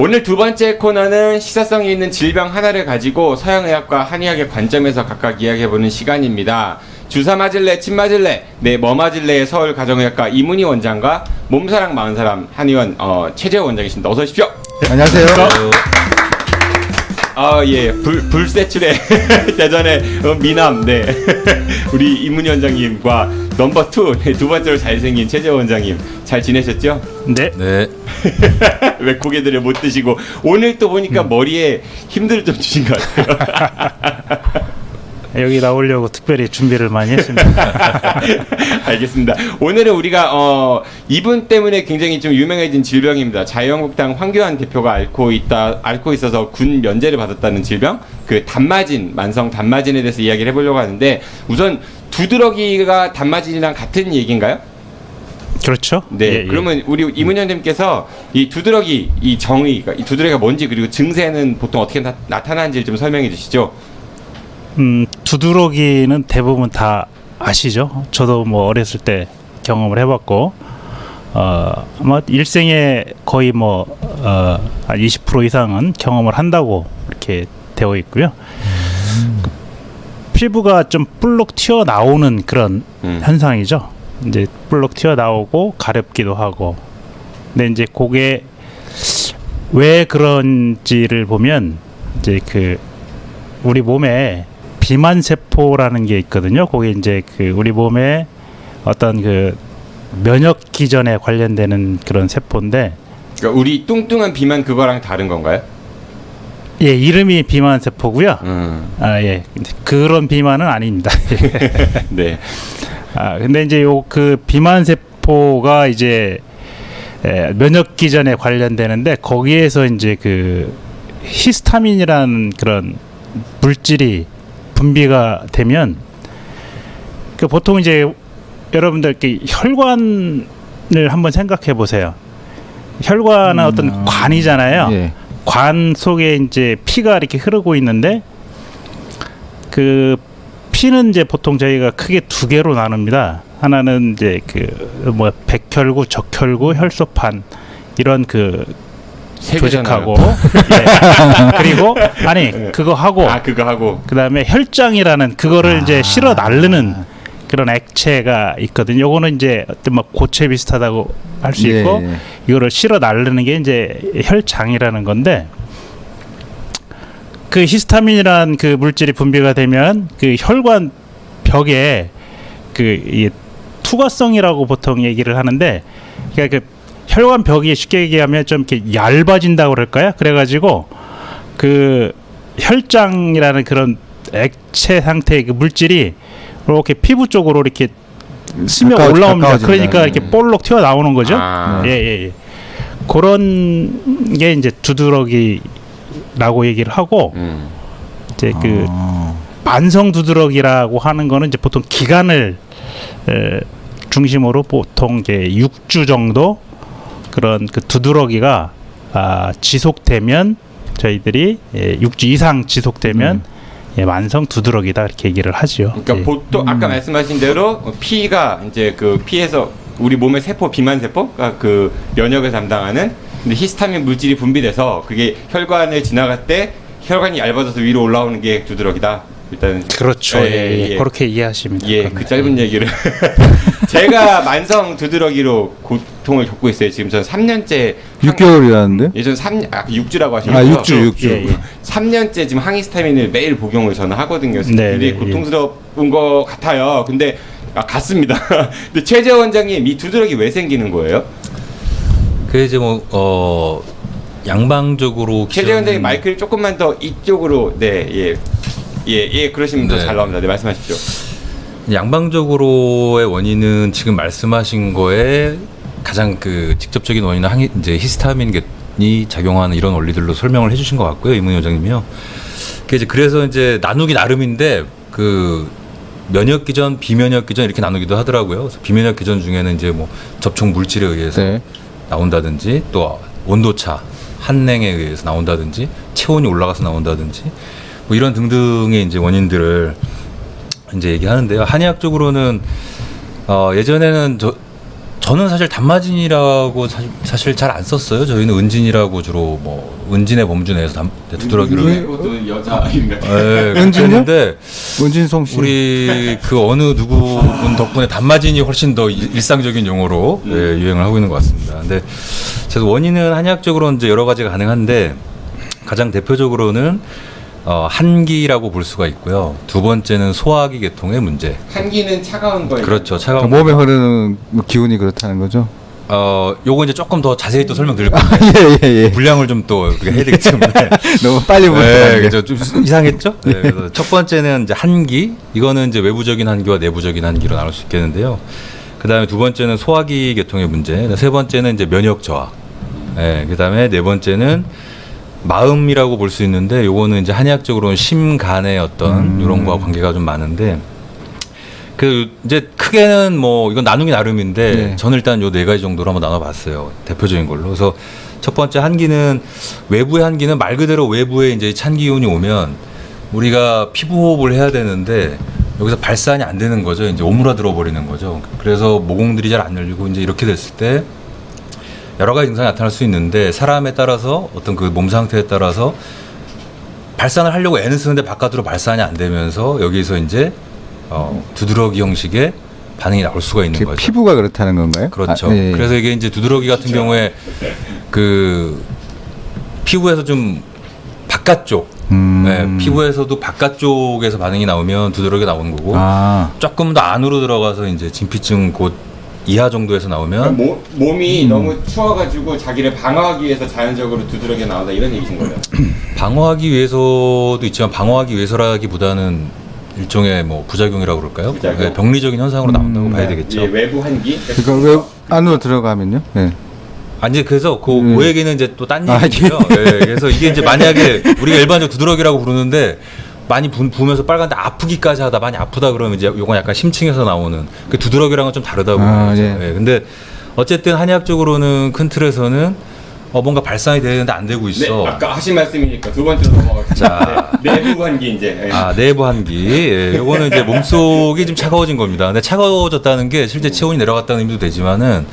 오늘 두 번째 코너는 시사성이 있는 질병 하나를 가지고 서양의학과 한의학의 관점에서 각각 이야기해보는 시간입니다. 주사 맞을래, 침 맞을래, 네, 뭐 맞을래의 서울 가정의학과 이문희 원장과 몸사랑 마흔사람 한의원 최재호 원장이십니다. 어서 오십시오. 네, 안녕하세요. 예, 불세출의 대전의 미남, 네. 우리 이문희 원장님과 넘버 2, 두 번째로 잘생긴 최재호 원장님, 잘 지내셨죠? 네. 네. 왜 고개들을 못 드시고, 오늘 또 보니까 머리에 힘들을 좀 주신 것 같아요. 여기 나오려고 특별히 준비를 많이 했습니다. 알겠습니다. 오늘은 우리가 이분 때문에 굉장히 좀 유명해진 질병입니다. 자유한국당 황교안 대표가 앓고 있어서 군 면제를 받았다는 질병, 그 단마진, 만성 단마진에 대해서 이야기를 해보려고 하는데, 우선 두드러기가 단마진이랑 같은 얘기인가요? 그렇죠? 네. 예, 그러면 우리 이문현님께서 이 두드러기, 이 정의가, 이 두드러기가 뭔지, 그리고 증세는 보통 어떻게 나타나는지 좀 설명해 주시죠. 두드러기는 대부분 다 아시죠? 저도 뭐 어렸을 때 경험을 해봤고, 아마 일생에 거의 한 20% 이상은 경험을 한다고 이렇게 되어 있고요. 피부가 좀 볼록 튀어나오는 그런 현상이죠. 이제 볼록 튀어나오고 가렵기도 하고. 근데 이제 그게 왜 그런지를 보면 이제 우리 몸에 비만 세포라는 게 있거든요. 그게 이제 우리 몸에 어떤 면역 기전에 관련되는 그런 세포인데, 그러니까 우리 뚱뚱한 비만 그거랑 다른 건가요? 예, 이름이 비만 세포고요. 예, 그런 비만은 아닙니다. 네. 근데 이제 비만 세포가 이제 면역 기전에 관련되는데, 거기에서 이제 히스타민이라는 그런 물질이 분비가 되면, 보통 이제 여러분들 혈관을 한번 생각해 보세요. 혈관은 어떤 관이잖아요. 예. 관 속에 이제 피가 이렇게 흐르고 있는데, 피는 이제 보통 저희가 크게 두 개로 나눕니다. 하나는 이제 백혈구, 적혈구, 혈소판, 이런 조직하고, 예. 그리고 그거 하고 그다음에 혈장이라는 그거를 이제 실어 나르는 그런 액체가 있거든요. 요거는 이제 어떤 고체 비슷하다고 할 수 있고, 예. 이거를 실어 나르는 게 이제 혈장이라는 건데, 히스타민이란 물질이 분비가 되면 혈관 벽에 이 투과성이라고 보통 얘기를 하는데, 그러니까 혈관 벽이 쉽게 얘기하면 좀 이렇게 얇아진다고 그럴까요? 그래가지고 혈장이라는 그런 액체 상태의 물질이 이렇게 피부 쪽으로 이렇게 스며 올라옵니다. 그러니까 이렇게 볼록 튀어 나오는 거죠. 예. 그런 게 이제 두드러기라고 얘기를 하고, 이제 만성 두드러기라고 하는 거는 이제 보통 기간을 중심으로 보통 이제 6주 정도 그런 두드러기가 지속되면, 저희들이 6주 이상 지속되면 만성 두드러기다 이렇게 얘기를 하죠. 그러니까 보통 아까 말씀하신 대로 피가 이제 피에서 우리 몸의 세포, 비만 세포가 면역을 담당하는, 근데 히스타민 물질이 분비돼서 그게 혈관을 지나갈 때 혈관이 얇아져서 위로 올라오는 게 두드러기다. 일단은 그렇죠. 예. 그렇게 이해하시면 예, 그 짧은 얘기를 제가 만성 두드러기로 고통을 겪고 있어요. 지금 전 3년째 6개월이라는데? 예전 6주라고 하셨죠? 6주. 예. 3년째 지금 항히스타민을 매일 복용을 저는 하거든요. 굉장히 고통스러운 것 같아요. 근데 같습니다. 근데 최재 원장님, 이 두드러기 왜 생기는 거예요? 이제 양방적으로 최재 원장님 마이크를 조금만 더 이쪽으로 그러시면 더 잘 나옵니다. 네, 말씀하십시오. 양방적으로의 원인은 지금 말씀하신 거에 가장 직접적인 원인은 이제 히스타민이 작용하는 이런 원리들로 설명을 해주신 것 같고요, 이문희 원장님이요. 그래서 이제 나누기 나름인데 면역 기전, 비면역 기전 이렇게 나누기도 하더라고요. 그래서 비면역 기전 중에는 이제 접촉 물질에 의해서 나온다든지, 또 온도차, 한냉에 의해서 나온다든지, 체온이 올라가서 나온다든지, 이런 등등의 이제 원인들을 이제 얘기하는데요. 한의학적으로는 예전에는 저는 사실 단마진이라고 사실 잘 안 썼어요. 저희는 은진이라고 주로 뭐 은진의 범주 내에서 두드러기를 그것도 여자 이름 같은. 예, 은진요? 했는데 은진송 씨. 우리 그 어느 누구분 덕분에 단마진이 훨씬 더 일상적인 용어로 예, 유행을 하고 있는 것 같습니다. 근데 그래서 원인은 한의학적으로는 이제 여러 가지가 가능한데 가장 대표적으로는 한기라고 볼 수가 있고요. 두 번째는 소화기 계통의 문제. 한기는 차가운 거예요. 그렇죠. 그러니까 차가운 몸에 흐르는 뭐 기운이 그렇다는 거죠. 요거 이제 조금 더 자세히 또 설명드릴 건데 예예예. 분량을 좀 또 우리가 해야 되기 때문에 너무 빨리 네, 보는 그죠. 좀 이상했죠? 네, 그래서 첫 번째는 이제 한기. 이거는 이제 외부적인 한기와 내부적인 한기로 나눌 수 있겠는데요. 그다음에 두 번째는 소화기 계통의 문제. 세 번째는 이제 면역 저하. 네, 그다음에 네 번째는 마음이라고 볼 수 있는데 요거는 이제 한의학적으로는 심간의 어떤 이런 거와 관계가 좀 많은데 그 이제 크게는 뭐 이건 나누기 나름인데 네. 저는 일단 요 네 가지 정도로 한번 나눠봤어요. 대표적인 걸로. 그래서 첫 번째 한기는 외부의 한기는 말 그대로 외부에 이제 찬 기운이 오면 우리가 피부 호흡을 해야 되는데 여기서 발산이 안 되는 거죠. 이제 오므라들어 버리는 거죠. 그래서 모공들이 잘 안 열리고 이제 이렇게 됐을 때 여러 가지 증상이 나타날 수 있는데 사람에 따라서 어떤 그 몸 상태에 따라서 발산을 하려고 애는 쓰는데 바깥으로 발산이 안 되면서 여기서 이제 두드러기 형식의 반응이 나올 수가 있는 거죠. 피부가 그렇다는 건가요? 그렇죠. 아, 예, 예. 그래서 이게 이제 두드러기 같은 경우에 그 피부에서 좀 바깥쪽, 네, 피부에서도 바깥쪽에서 반응이 나오면 두드러기가 나오는 거고 아. 조금 더 안으로 들어가서 이제 진피층 곧 이하 정도에서 나오면 몸이 너무 추워가지고 자기를 방어하기 위해서 자연적으로 두드러기 나온다 이런 얘기신 거예요. 방어하기 위해서도 있지만 방어하기 위해서라기보다는 일종의 뭐 부작용이라고 그럴까요? 부작용. 네, 병리적인 현상으로 나온다고 봐야 되겠죠. 예, 외부 한기. 그러니까 왜 안으로 들어가면요? 예. 아니 그래서 그 얘기는 이제 또 딴 아, 얘기고요. 네, 그래서 이게 이제 만약에 우리가 일반적으로 두드러기라고 부르는데 많이 부으면서 빨간데 아프기까지 하다 많이 아프다 그러면 이제 요건 약간 심층에서 나오는 그 두드러기랑은 좀 다르다고 아, 보죠. 예. 예, 근데 어쨌든 한의학적으로는 큰 틀에서는 뭔가 발산이 되는데 안 되고 네, 있어. 아까 하신 말씀이니까 두 번째로 넘어가겠습니다. 자. 네, 내부 한기 이제. 예. 아, 내부 한기. 예, 요거는 이제 몸속이 좀 차가워진 겁니다. 근데 차가워졌다는 게 실제 체온이 내려갔다는 의미도 되지만은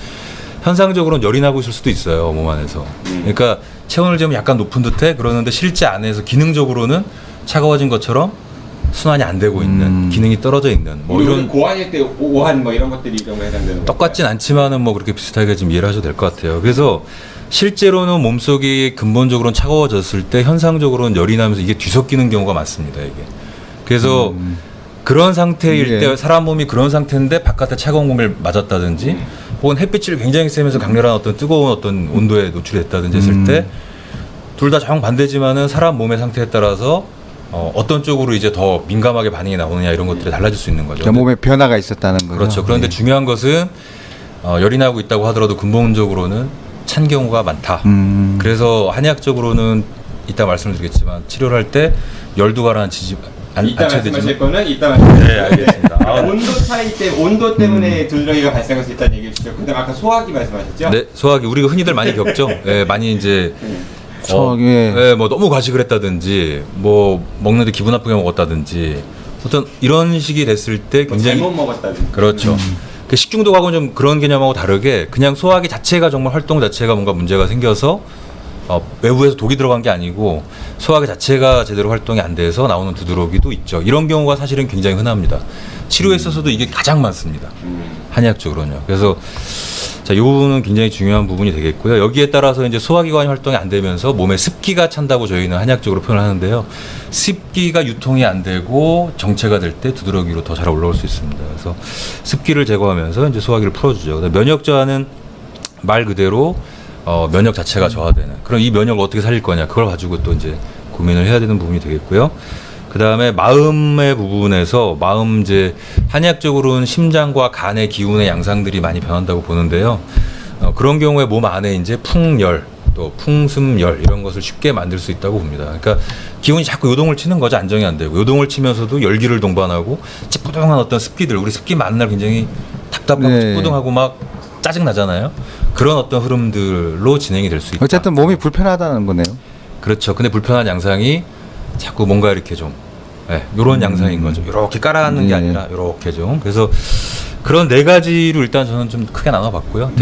현상적으로는 열이 나고 있을 수도 있어요, 몸 안에서. 그러니까 체온을 좀 약간 높은 듯해 그러는데 실제 안에서 기능적으로는 차가워진 것처럼 순환이 안 되고 있는, 기능이 떨어져 있는 뭐 이런 고환일 때 오한 뭐 이런 것들이 이런 거 해당되는 거. 똑같진 않지만은 뭐 그렇게 비슷하게 좀 이해를 하셔도 될 것 같아요. 그래서 실제로는 몸속이 근본적으로는 차가워졌을 때 현상적으로는 열이 나면서 이게 뒤섞이는 경우가 많습니다. 이게. 그래서 그런 상태일 예. 때 사람 몸이 그런 상태인데 바깥에 차가운 공기를 맞았다든지 혹은 햇빛을 굉장히 쐬면서 강렬한 어떤 뜨거운 어떤 온도에 노출됐다든지 했을 때 둘 다 정반대지만은 사람 몸의 상태에 따라서 어떤 쪽으로 이제 더 민감하게 반응이 나오느냐 이런 것들이 달라질 수 있는 거죠. 그러니까 몸에 변화가 있었다는 거죠. 그렇죠. 그런데 예. 중요한 것은 열이 나고 있다고 하더라도 근본적으로는 찬 경우가 많다. 그래서 한의학적으로는 이따 말씀을 드리겠지만 치료를 할 때 열도 가라앉히지 이따 않쳐야 말씀하실 되지만 거는 이따 말씀하실 네, 알겠습니다. 아, 온도 차이 때문에 온도 때문에 두드러기가 발생할 수 있다는 얘기해 주셨죠. 근데 아까 소화기 말씀하셨죠? 네, 소화기 우리가 흔히들 많이 겪죠. 예, 많이 이제 소화기. 예, 뭐 너무 과식을 했다든지 뭐 먹는데 기분 나쁘게 먹었다든지 어떤 이런 식이 됐을 때 뭐 굉장히 잘못 먹었다든지. 그렇죠. 그 식중독하고는 좀 그런 개념하고 다르게 그냥 소화기 자체가 정말 활동 자체가 뭔가 문제가 생겨서 외부에서 독이 들어간 게 아니고 소화기 자체가 제대로 활동이 안 돼서 나오는 두드러기도 있죠. 이런 경우가 사실은 굉장히 흔합니다. 치료에 있어서도 이게 가장 많습니다. 한의학적으로는요. 그래서 자, 이 부분은 굉장히 중요한 부분이 되겠고요. 여기에 따라서 이제 소화기관이 활동이 안 되면서 몸에 습기가 찬다고 저희는 한의학적으로 표현을 하는데요. 습기가 유통이 안 되고 정체가 될 때 두드러기로 더 잘 올라올 수 있습니다. 그래서 습기를 제거하면서 이제 소화기를 풀어주죠. 면역 저하는 말 그대로 면역 자체가 저하되는. 그럼 이 면역을 어떻게 살릴 거냐? 그걸 가지고 또 이제 고민을 해야 되는 부분이 되겠고요. 그 다음에 마음의 부분에서 마음 이제 한의학적으로는 심장과 간의 기운의 양상들이 많이 변한다고 보는데요. 그런 경우에 몸 안에 이제 풍열 또 풍습열 이런 것을 쉽게 만들 수 있다고 봅니다. 그러니까 기운이 자꾸 요동을 치는 거죠. 안정이 안 되고 요동을 치면서도 열기를 동반하고 찌뿌둥한 어떤 습기들 우리 습기 많은 날 굉장히 답답하고 네. 찌뿌둥하고 막 짜증 나잖아요. 그런 어떤 흐름들로 진행이 될 수 있다. 어쨌든 몸이 불편하다는 거네요. 그렇죠. 근데 불편한 양상이 자꾸 뭔가 이렇게 좀 요런 양상인 거죠. 이렇게 깔아앉는 게 예. 아니라 이렇게 좀. 그래서 그런 네 가지로 일단 저는 좀 크게 나눠봤고요.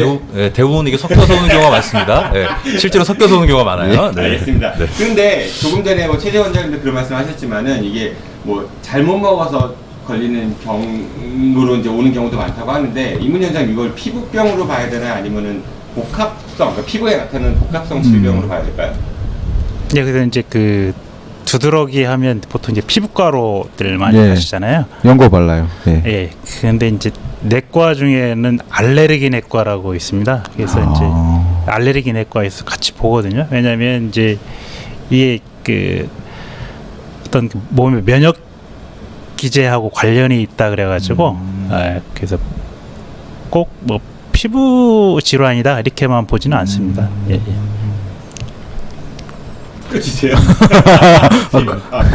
대부분 이게 섞여서 오는 경우가 많습니다. 실제로 섞여서 오는 경우가 많아요. 네. 알겠습니다. 네. 근데 조금 전에 뭐 최재 원장님도 그런 말씀하셨지만은 이게 뭐 잘못 먹어서 걸리는 병으로 이제 오는 경우도 많다고 하는데 이문 원장님 이걸 피부병으로 봐야 되나요? 아니면은 복합성, 그러니까 피부에 나타나는 복합성 질병으로 봐야 될까요? 네, 그래서 이제 그 두드러기 하면 보통 이제 피부과로들 많이 예. 가시잖아요. 연고 발라요. 예. 예. 근데 이제 내과 중에는 알레르기 내과라고 있습니다. 그래서 이제 알레르기 내과에서 같이 보거든요. 왜냐하면 이제 이게 그 어떤 그 몸의 면역 기제하고 관련이 있다 그래가지고 그래서 꼭 뭐 피부 질환이다 이렇게만 보지는 않습니다. 예, 예. 끝이세요?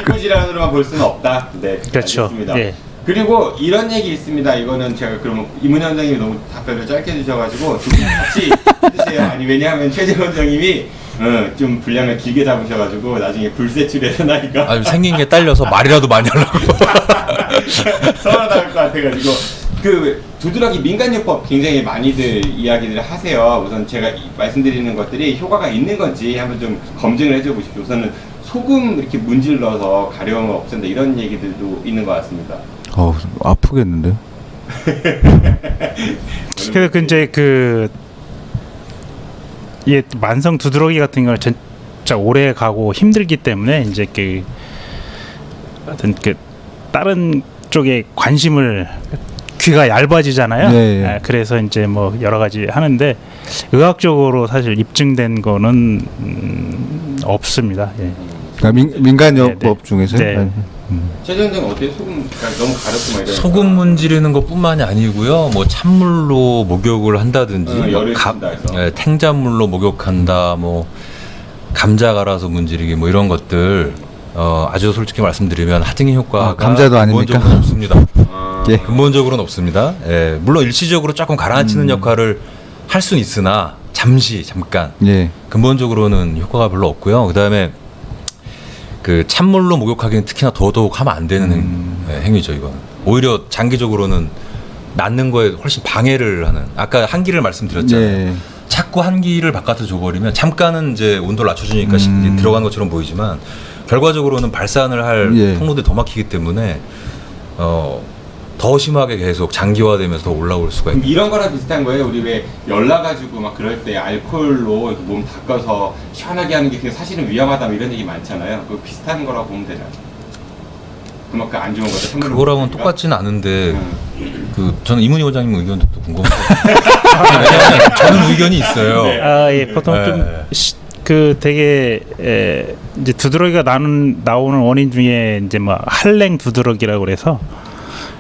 피부 질환으로만 볼 수는 없다. 네, 그렇죠. 알겠습니다. 예. 그리고 이런 얘기 있습니다. 이거는 제가 그러면 이문 원장님이 너무 답변을 짧게 주셔가지고 두 분 같이 해주세요. 아니 왜냐하면 최재 원장님이 좀 분량을 길게 잡으셔가지고 나중에 불세출해서 나니까 아주 생긴 게 딸려서 말이라도 많이 하려고. 서운하다 것 같아가지고 그 두드러기 민간요법 굉장히 많이들 이야기를 하세요. 우선 제가 말씀드리는 것들이 효과가 있는 건지 한번 좀 검증을 해줘 보십시오. 우선은 소금 이렇게 문질러서 가려움을 없앤다 이런 얘기들도 있는 것 같습니다. 아프겠는데요? 그래서 이제 예, 만성 두드러기 같은 경우는 진짜 오래 가고 힘들기 때문에 이제 그 어떤 그 다른 쪽에 관심을 귀가 얇아지잖아요. 네. 아, 그래서 이제 뭐 여러 가지 하는데 의학적으로 사실 입증된 거는 없습니다. 예. 그러니까 민간요법 네, 네. 중에서요? 네. 최재 원장님 어때요? 소금 너무 가렵고 막 이러니까 소금 문지르는 것뿐만이 아니고요. 뭐 찬물로 목욕을 한다든지, 열을 준다 해서. 탱자물로 목욕한다, 뭐 감자 갈아서 문지르기, 뭐 이런 것들 아주 솔직히 말씀드리면 하등의 효과가 감자도 아닙니까? 근본적으로는 없습니다. 예. 근본적으로는 없습니다. 예, 물론 일시적으로 조금 가라앉히는 역할을 할 수는 있으나 잠깐 예. 근본적으로는 효과가 별로 없고요. 그다음에 그 찬물로 목욕하기는 특히나 더더욱 하면 안 되는 행위죠. 이거는 오히려 장기적으로는 낫는 거에 훨씬 방해를 하는. 아까 한기를 말씀드렸잖아요. 예. 자꾸 한기를 바깥으로 줘버리면 잠깐은 이제 온도를 낮춰주니까 이제 들어간 것처럼 보이지만 결과적으로는 발산을 할 예. 통로들이 더 막히기 때문에 더 심하게 계속 장기화되면서 더 올라올 수가 있고. 이런 거랑 비슷한 거예요. 우리 왜 열나가지고 막 그럴 때 알코올로 이렇게 몸 닦아서 시원하게 하는 게 그게 사실은 위험하다 뭐 이런 얘기 많잖아요. 그 비슷한 거라고 보면 되나요? 그만큼 안 좋은 거죠. 그거랑은 똑같지는 않은데 그 저는 이문희 원장님 의견도 또 궁금해요. 왜냐하면 저는 의견이 있어요. 네. 아, 예, 보통 좀 그 되게 이제 두드러기가 나오는 원인 중에 이제 뭐 한랭 두드러기라고 그래서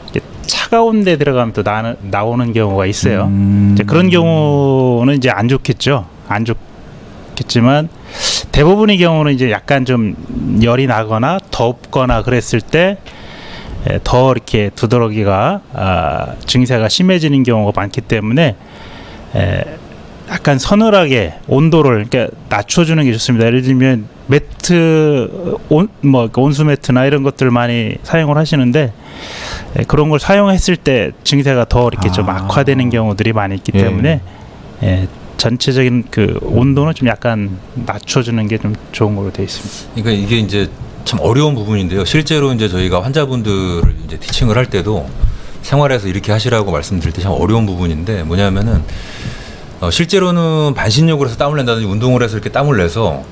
이게 차가운 데 들어가면 또 나오는 경우가 있어요. 이제 그런 경우는 이제 안 좋겠죠. 안 좋겠지만 대부분의 경우는 이제 약간 좀 열이 나거나 덥거나 그랬을 때 더 이렇게 두드러기가 증세가 심해지는 경우가 많기 때문에 약간 서늘하게 온도를 그러니까 낮춰주는 게 좋습니다. 예를 들면 매트 온수 매트나 이런 것들 많이 사용을 하시는데 그런 걸 사용했을 때 증세가 더 이렇게 좀 악화되는 경우들이 많이 있기 때문에 전체적인 그 온도는 좀 약간 낮춰주는 게 좀 좋은 걸로 되어 있습니다. 그러니까 이게 이제 참 어려운 부분인데요. 실제로 이제 저희가 환자분들을 이제 티칭을 할 때도 생활에서 이렇게 하시라고 말씀드릴 때 참 어려운 부분인데 뭐냐면은 실제로는 반신욕을 해서 땀을 낸다든지 운동을 해서 이렇게 땀을 내서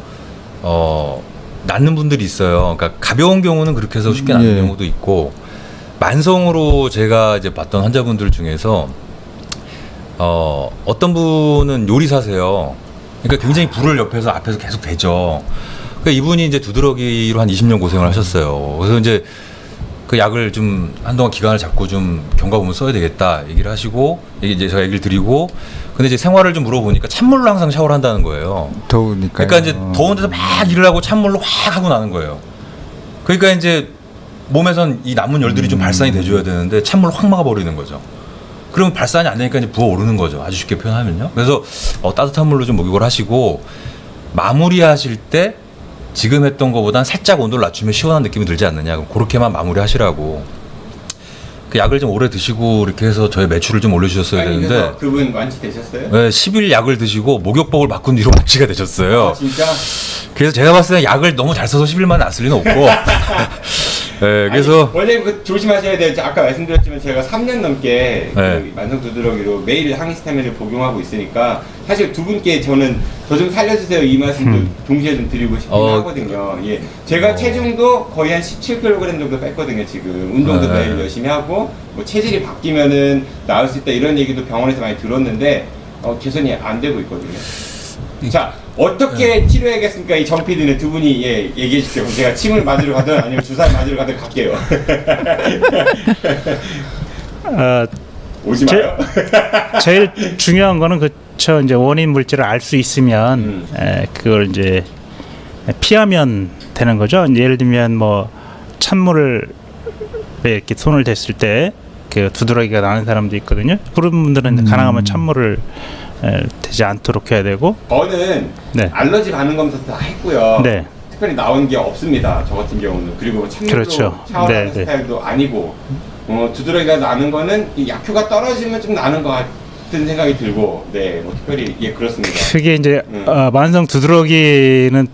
낫는 분들이 있어요. 그러니까 가벼운 경우는 그렇게 해서 쉽게 낫는 경우도 있고 만성으로 제가 이제 봤던 환자분들 중에서 어떤 분은 요리사세요. 그러니까 굉장히 불을 옆에서 앞에서 계속 대죠. 그러니까 이분이 이제 두드러기로 한 20년 고생을 하셨어요. 그래서 이제 그 약을 좀 한동안 기간을 잡고 좀 경과보면 써야 되겠다 얘기를 하시고 이제 제가 얘기를 드리고 근데 이제 생활을 좀 물어보니까 찬물로 항상 샤워를 한다는 거예요. 더우니까. 그러니까 이제 더운 데서 막 일을 하고 찬물로 확 하고 나는 거예요. 그러니까 이제 몸에선 이 남은 열들이 좀 발산이 돼줘야 되는데 찬물로 확 막아버리는 거죠. 그러면 발산이 안 되니까 이제 부어오르는 거죠. 아주 쉽게 표현하면요. 그래서 따뜻한 물로 좀 목욕을 하시고 마무리하실 때 지금 했던 것보단 살짝 온도를 낮추면 시원한 느낌이 들지 않느냐. 그렇게만 마무리하시라고. 그 약을 좀 오래 드시고 이렇게 해서 저희 매출을 좀 올려주셨어야 아니, 되는데 그래서 그분 완치되셨어요? 네, 10일 약을 드시고 목욕법을 바꾼 뒤로 완치가 되셨어요. 아, 진짜? 그래서 제가 봤을 때 약을 너무 잘 써서 10일 만에 안 쓸 리는 없고 네, 그래서 아니, 원래 그 조심하셔야 돼요. 아까 말씀드렸지만 제가 3년 넘게 네. 그 만성 두드러기로 매일 항히스타민을 복용하고 있으니까 사실 두 분께 저는 저 좀 살려주세요 이 말씀도 동시에 좀 드리고 싶긴 하거든요. 예, 제가 체중도 거의 한 17kg 정도 뺐거든요. 지금 운동도 네. 매일 열심히 하고 뭐 체질이 바뀌면은 나을 수 있다 이런 얘기도 병원에서 많이 들었는데 개선이 안 되고 있거든요. 자, 어떻게 치료해야겠습니까? 이 정 PD는 두 분이 예, 얘기해 주세요. 그럼 제가 침을 맞으러 가든 아니면 주사를 맞으러 가든 갈게요. 오지 마요. 제일 중요한 거는 그쵸 이제 원인 물질을 알 수 있으면 그걸 이제 피하면 되는 거죠. 이제 예를 들면 뭐 찬물을 이렇게 손을 댔을 때 그 두드러기가 나는 사람도 있거든요. 그런 분들은 가능하면 찬물을 되지 않도록 해야 되고. 저는 네. 알러지 반응 검사 다 했고요. 네. 특별히 나온 게 없습니다. 저 같은 경우는. 그리고 찬물로 그렇죠. 샤워하는 네, 네. 스타일도 아니고 두드러기가 나는 거는 이 약효가 떨어지면 좀 나는 것 같은 생각이 들고 네, 뭐 특별히 예 그렇습니다. 그게 이제 만성 두드러기는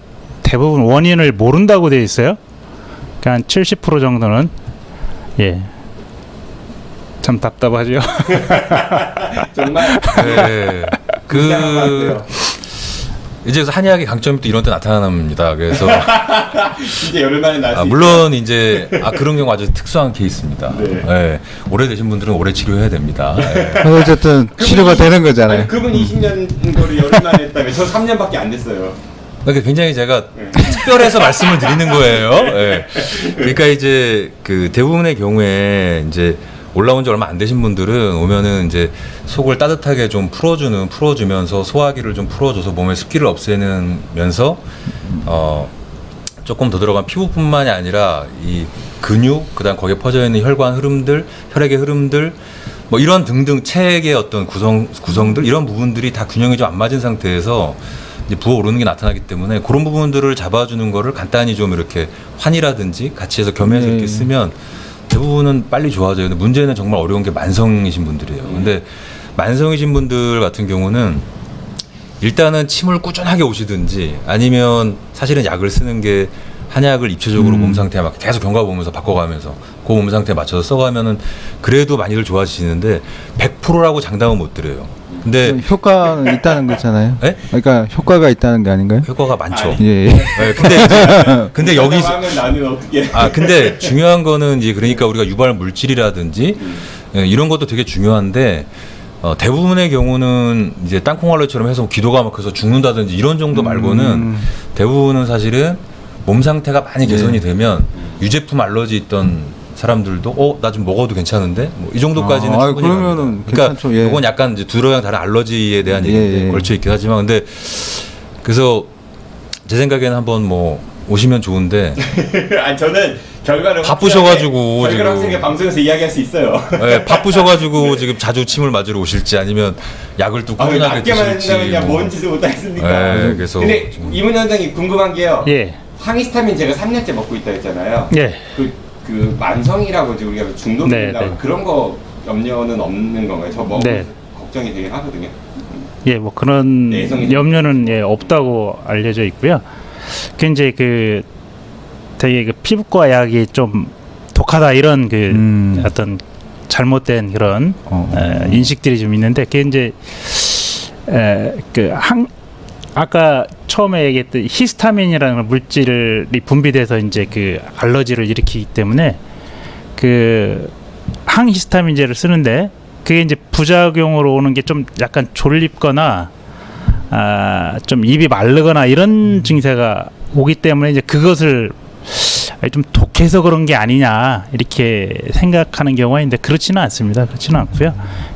대부분 원인을 모른다고 되어 있어요. 그러니까 한 70% 정도는 예. 참 답답하죠. 정말 네, 불쌍한 것 같아요. 이제 한의학의 강점이 또 이런 때 나타납니다. 그래서 진짜 열흘 만에 날 수 있어요. 물론 이제 그런 경우 아주 특수한 케이스입니다. 네. 네, 오래 되신 분들은 오래 치료해야 됩니다. 네. 어쨌든 치료가 되는 거잖아요. 아니, 그분 20년 거를 열흘 만에 했다며 저 3년밖에 안 됐어요. 그러니까 굉장히 제가 특별해서 말씀을 드리는 거예요. 네. 그러니까 이제 그 대부분의 경우에 이제 올라온 지 얼마 안 되신 분들은 오면은 이제 속을 따뜻하게 좀 풀어주면서 소화기를 좀 풀어줘서 몸의 습기를 없애면서 조금 더 들어간 피부뿐만이 아니라 이 근육 그다음 거기에 퍼져 있는 혈관 흐름들, 혈액의 흐름들 뭐 이런 등등 체액의 어떤 구성들 이런 부분들이 다 균형이 좀 안 맞은 상태에서 이제 부어오르는 게 나타나기 때문에 그런 부분들을 잡아주는 거를 간단히 좀 이렇게 환이라든지 같이 해서 겸해서 이렇게 쓰면 대부분은 빨리 좋아져요. 근데 문제는 정말 어려운 게 만성이신 분들이에요. 근데 만성이신 분들 같은 경우는 일단은 침을 꾸준하게 오시든지 아니면 사실은 약을 쓰는 게 한약을 입체적으로 몸 상태에 맞게 계속 경과 보면서 바꿔가면서 그 몸 상태에 맞춰서 써가면은 그래도 많이들 좋아지시는데 100%라고 장담은 못 드려요. 근데 효과는 있다는 거잖아요. 네? 그러니까 효과가 있다는 게 아닌가요? 효과가 많죠. 아니. 예. 네, 근데 여기서 하면 나는 어떻게? 근데 중요한 거는 이제 그러니까 우리가 유발 물질이라든지 이런 것도 되게 중요한데 대부분의 경우는 이제 땅콩 알러지처럼 해서 기도가 막혀서 죽는다든지 이런 정도 말고는 대부분은 사실은 몸 상태가 많이 개선이 되면 유제품 알러지 있던 사람들도 나 좀 먹어도 괜찮은데 뭐 이 정도까지는 충분히 그러면은 갑니다. 그러니까 괜찮죠. 예. 이건 약간 이제 두드러기랑 다른 알러지에 대한 얘기인데 걸쳐 있긴 하지만 근데 그래서 제 생각에는 한번 뭐 오시면 좋은데 아니 저는 결과를 바쁘셔가지고 결과를 지금. 확실하게 방송에서 이야기할 수 있어요. 네, 바쁘셔가지고 지금 자주 침을 맞으러 오실지 아니면 약을 또 꾸준하게 낮게만 드실지 한다면 그냥 뭐. 뭔 짓을 못하겠습니까? 네, 그래서 근데 좀- 이문 원장님 궁금한 게요. 예. 항히스타민 제가 3년째 먹고 있다 했잖아요. 예. 그 만성이라고 이제 우리가 중독된다고 네, 네. 그런 거 염려는 없는 건가요? 저 먹으면서 네. 걱정이 되긴 하거든요. 예, 뭐 그런 내성이 염려는 예, 없다고 알려져 있고요. 그 이제 그 되게 그 피부과 약이 좀 독하다 이런 그 어떤 잘못된 그런 인식들이 좀 있는데 그게 이제 아까 처음에 얘기했던 히스타민이라는 물질이 분비돼서 이제 그 알러지를 일으키기 때문에 그 항히스타민제를 쓰는데 그게 이제 부작용으로 오는 게 좀 약간 졸립거나 좀 입이 마르거나 이런 증세가 오기 때문에 이제 그것을 좀 독해서 그런 게 아니냐 이렇게 생각하는 경우가 있는데 그렇지는 않습니다. 그렇지는 않고요.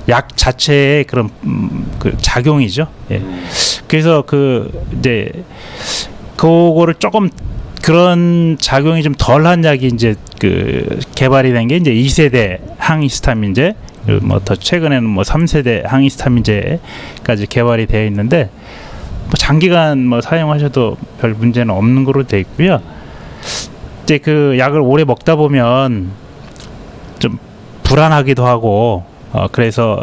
약 자체의 그런 그 작용이죠. 예. 그래서 그 이제 그거를 조금 그런 작용이 좀 덜한 약이 이제 그 개발이 된 게 이제 2세대 항히스타민제 뭐 더 최근에는 뭐 3세대 항히스타민제까지 개발이 되어 있는데 뭐 장기간 뭐 사용하셔도 별 문제는 없는 거로 되어 있고요. 이제 그 약을 오래 먹다 보면 좀 불안하기도 하고 그래서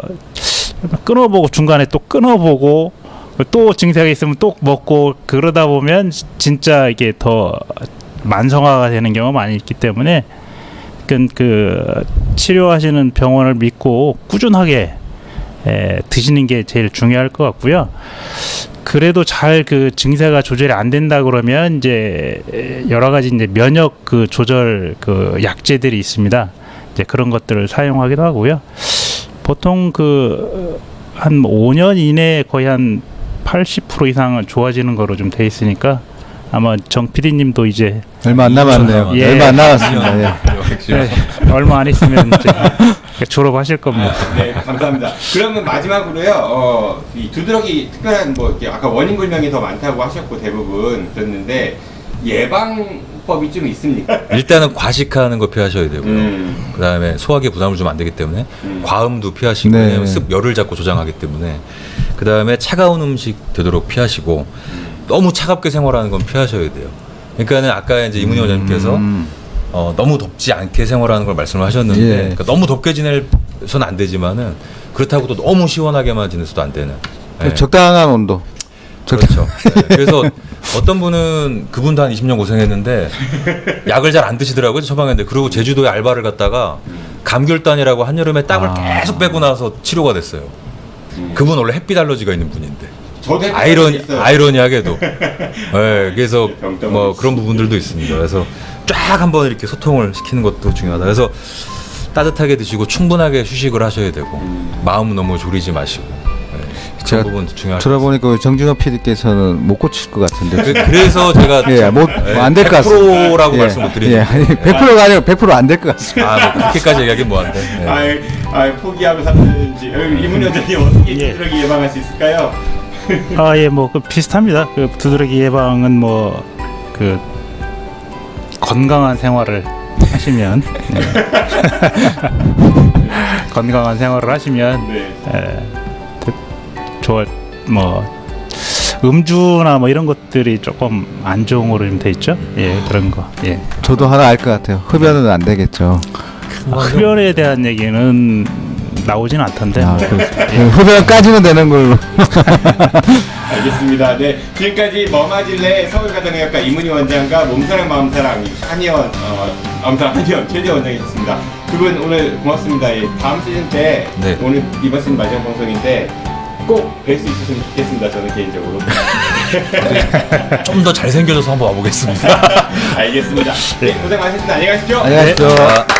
끊어보고 중간에 또 끊어보고 또 증세가 있으면 또 먹고 그러다 보면 진짜 이게 더 만성화가 되는 경우가 많이 있기 때문에 그 치료하시는 병원을 믿고 꾸준하게 드시는 게 제일 중요할 것 같고요. 그래도 잘 그 증세가 조절이 안 된다 그러면 이제 여러 가지 이제 면역 그 조절 그 약제들이 있습니다. 이제 그런 것들을 사용하기도 하고요. 보통 그 한 5년 이내에 거의 한 80% 이상은 좋아지는 거로 좀 돼 있으니까 아마 정 PD님도 이제 얼마 안 남았네요. 예. 얼마 안 남았습니다. 예. 네, 얼마 안 있으면 이제 졸업하실 겁니다. 네, 감사합니다. 그러면 마지막으로요. 이 두드러기 특별한 뭐 이렇게 아까 원인 불명이 더 많다고 하셨고 대부분 그랬는데 예방법이 좀 있습니까? 일단은 과식하는 거 피하셔야 되고요. 그다음에 소화기에 부담을 주면 안 되기 때문에 과음도 피하시고 네. 왜냐하면 열을 잡고 조장하기 때문에 그다음에 차가운 음식 되도록 피하시고 너무 차갑게 생활하는 건 피하셔야 돼요. 그러니까는 아까 이제 이문희 원장님께서 너무 덥지 않게 생활하는 걸 말씀을 하셨는데 예. 그러니까 너무 덥게 지내서는 안 되지만은 그렇다고 또 너무 시원하게만 지내서도 안 되는. 예. 적당한 온도. 그렇죠. 네. 그래서 어떤 분은 그분도 한 20년 고생했는데 약을 잘 안 드시더라고요. 처방했는데 그리고 제주도에 알바를 갔다가 감귤단이라고 한여름에 땀을 계속 빼고 나서 치료가 됐어요. 그분 원래 햇빛 알러지가 있는 분인데 저도 있어요. 아이러니하게도 네, 그래서 뭐 그런 부분들도 있습니다. 그래서 쫙 한번 이렇게 소통을 시키는 것도 중요하다. 그래서 따뜻하게 드시고 충분하게 휴식을 하셔야 되고 마음 너무 졸이지 마시고 네, 제가 그런 부분 중요할 것 들어보니까 우리 정준호 PD께서는 못 고칠 것 같은데. 같습니다. 그래서 제가 예, 안 될 것 같습니다. 100%라고 말씀 못 드리는 예, 아니 100%가 아니고 100% 안 될 것 같습니다. 뭐 그렇게까지 얘기하긴 뭐한데. 네. 포기하고 사는지 이문희 원장님 어떻게 두드러기 예방할 수 있을까요? 예, 뭐 그 비슷합니다. 그 두드러기 예방은 뭐 그 건강한 생활을 하시면 건강한 생활을 하시면 네. 뭐 음주나 뭐 이런 것들이 조금 안 좋은 거로 좀 돼 있죠. 예, 그런 거. 예. 저도 하나 알 것 같아요. 흡연은 안 되겠죠. 흡연에 대한 얘기는 나오진 않던데. 아, 흡연까지는 되는 걸로. 알겠습니다. 네, 지금까지 머마질레 서울가정의학과 이문희 원장과 몸사랑 마음사랑 한의원 마음사랑 한의원 최재 원장이셨습니다. 두 분 오늘 고맙습니다. 예, 다음 시즌 때 네. 오늘 이번 시즌 마지막 방송인데 꼭 뵐 수 있으시면 좋겠습니다. 저는 개인적으로. 좀 더 잘생겨져서 한번 와보겠습니다. 알겠습니다. 네, 고생 많으셨습니다. 안녕히 가십시오. 안녕히 가십시오.